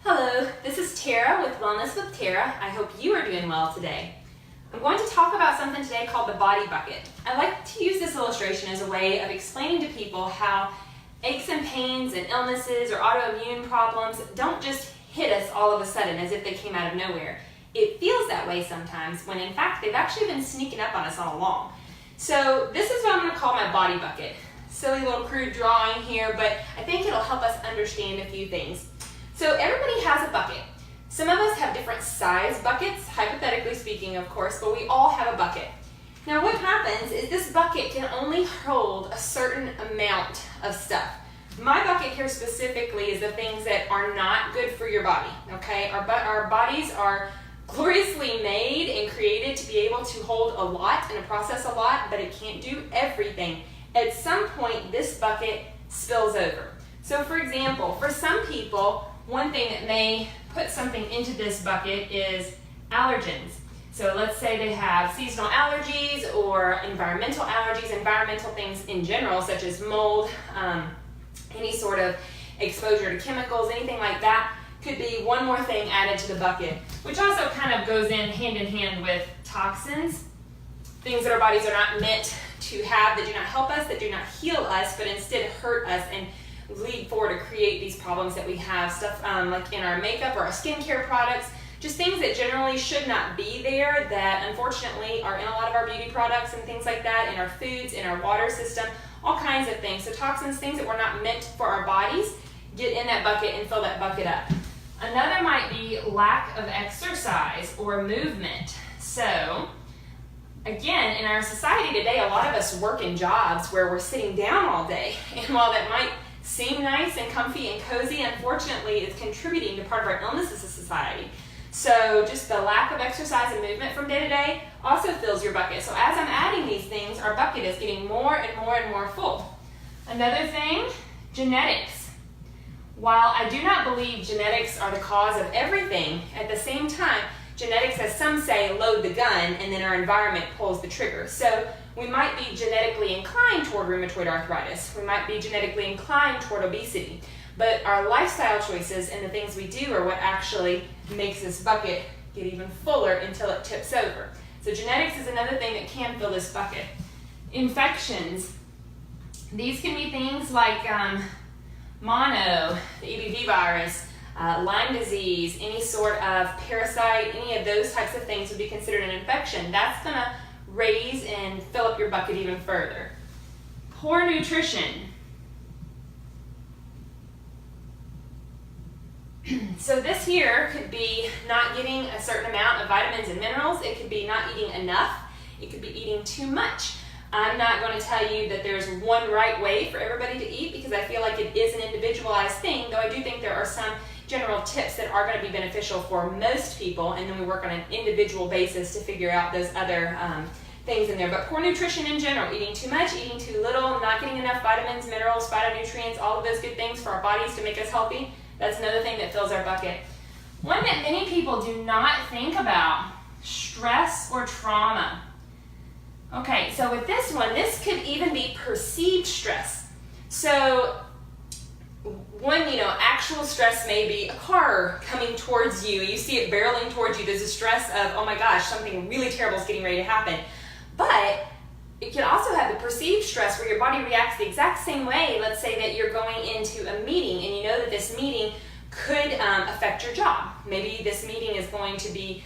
Hello, this is Tara with Wellness with Tara. I hope you are doing well today. I'm going to talk about something today called the body bucket. I like to use this illustration as a way of explaining to people how aches and pains and illnesses or autoimmune problems don't just hit us all of a sudden as if they came out of nowhere. It feels that way sometimes when in fact they've actually been sneaking up on us all along. So this is what I'm going to call my body bucket. Silly little crude drawing here, but I think it'll help us understand a few things. So everybody has a bucket. Some of us have different size buckets, hypothetically speaking, of course, but we all have a bucket. Now what happens is this bucket can only hold a certain amount of stuff. My bucket here specifically is the things that are not good for your body, okay? Our bodies are gloriously made and created to be able to hold a lot and to process a lot, but it can't do everything. At some point, this bucket spills over. So for example, for some people, one thing that may put something into this bucket is allergens. So let's say they have seasonal allergies or environmental allergies, environmental things in general, such as mold, any sort of exposure to chemicals, anything like that, could be one more thing added to the bucket, which also kind of goes in hand with toxins, things that our bodies are not meant to have, that do not help us, that do not heal us, but instead hurt us and lead forward to create these problems that we have, stuff like in our makeup or our skincare products, just things that generally should not be there that unfortunately are in a lot of our beauty products and things like that, in our foods, in our water system, all kinds of things. So toxins, things that were not meant for our bodies, get in that bucket and fill that bucket up. Another might be lack of exercise or movement. So again, in our society today, a lot of us work in jobs where we're sitting down all day, and while that might seem nice and comfy and cozy, unfortunately it's contributing to part of our illness as a society. So just the lack of exercise and movement from day to day also fills your bucket. So as I'm adding these things, our bucket is getting more and more and more full. Another thing, genetics. While I do not believe genetics are the cause of everything, at the same time, genetics, as some say, load the gun and then our environment pulls the trigger. So we might be genetically inclined toward rheumatoid arthritis. We might be genetically inclined toward obesity. But our lifestyle choices and the things we do are what actually makes this bucket get even fuller until it tips over. So genetics is another thing that can fill this bucket. Infections. These can be things like mono, the EBV virus, Lyme disease, any sort of parasite, any of those types of things would be considered an infection. That's going to raise and fill up your bucket even further. Poor nutrition. So this here could be not getting a certain amount of vitamins and minerals. It could be not eating enough. It could be eating too much. I'm not going to tell you that there's one right way for everybody to eat because I feel like it is an individualized thing, though I do think there are some general tips that are going to be beneficial for most people, and then we work on an individual basis to figure out those other things in there. But poor nutrition in general, eating too much, eating too little, not getting enough vitamins, minerals, phytonutrients, all of those good things for our bodies to make us healthy, that's another thing that fills our bucket. One that many people do not think about, stress or trauma. Okay, so with this one, this could even be perceived stress. So one, actual stress may be a car coming towards you. You see it barreling towards you. There's a stress of, oh my gosh, something really terrible is getting ready to happen. But it can also have the perceived stress where your body reacts the exact same way. Let's say that you're going into a meeting and you know that this meeting could affect your job. Maybe this meeting is going to be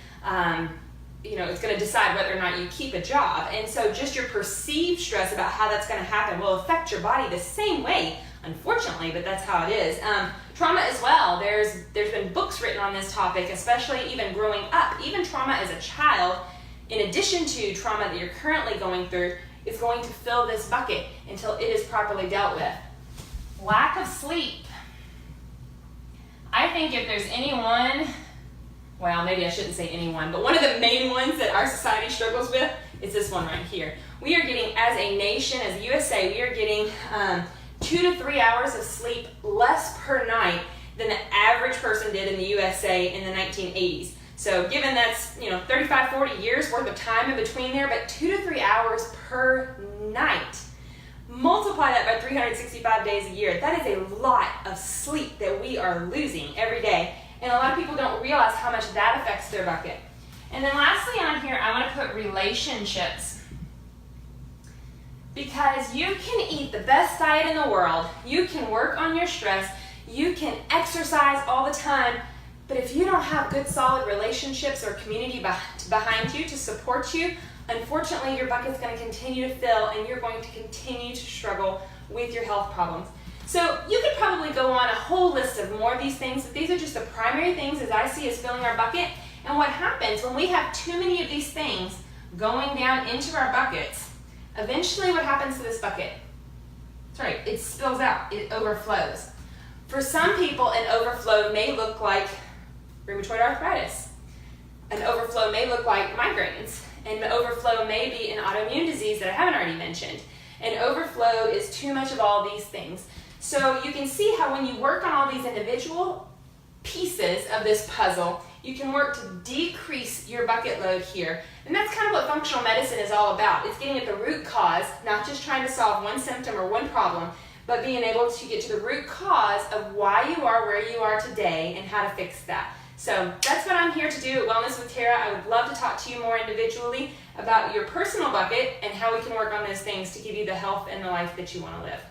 it's going to decide whether or not you keep a job. And so just your perceived stress about how that's going to happen will affect your body the same way, unfortunately, but that's how it is. Trauma as well. There's been books written on this topic, especially even growing up. Even trauma as a child, in addition to trauma that you're currently going through, is going to fill this bucket until it is properly dealt with. Lack of sleep. I think if there's anyone, well, maybe I shouldn't say anyone, but one of the main ones that our society struggles with is this one right here. We are getting, as a nation, as the USA, we are getting 2 to 3 hours of sleep less per night than the average person did in the USA in the 1980s. So given that's 35, 40 years worth of time in between there, but 2 to 3 hours per night. Multiply that by 365 days a year. That is a lot of sleep that we are losing every day. And a lot of people don't realize how much that affects their bucket. And then lastly on here, I want to put relationships. Because you can eat the best diet in the world, you can work on your stress, you can exercise all the time, but if you don't have good solid relationships or community behind you to support you, unfortunately your bucket's going to continue to fill and you're going to continue to struggle with your health problems. So you could probably go on a whole list of more of these things, but these are just the primary things as I see as filling our bucket. And what happens when we have too many of these things going down into our buckets, eventually what happens to this bucket? That's right, it spills out, it overflows. For some people, an overflow may look like rheumatoid arthritis. An overflow may look like migraines. An overflow may be an autoimmune disease that I haven't already mentioned. An overflow is too much of all these things. So you can see how when you work on all these individual pieces of this puzzle, you can work to decrease your bucket load here. And that's kind of what functional medicine is all about. It's getting at the root cause, not just trying to solve one symptom or one problem, but being able to get to the root cause of why you are where you are today and how to fix that. So that's what I'm here to do at Wellness with Tara. I would love to talk to you more individually about your personal bucket and how we can work on those things to give you the health and the life that you want to live.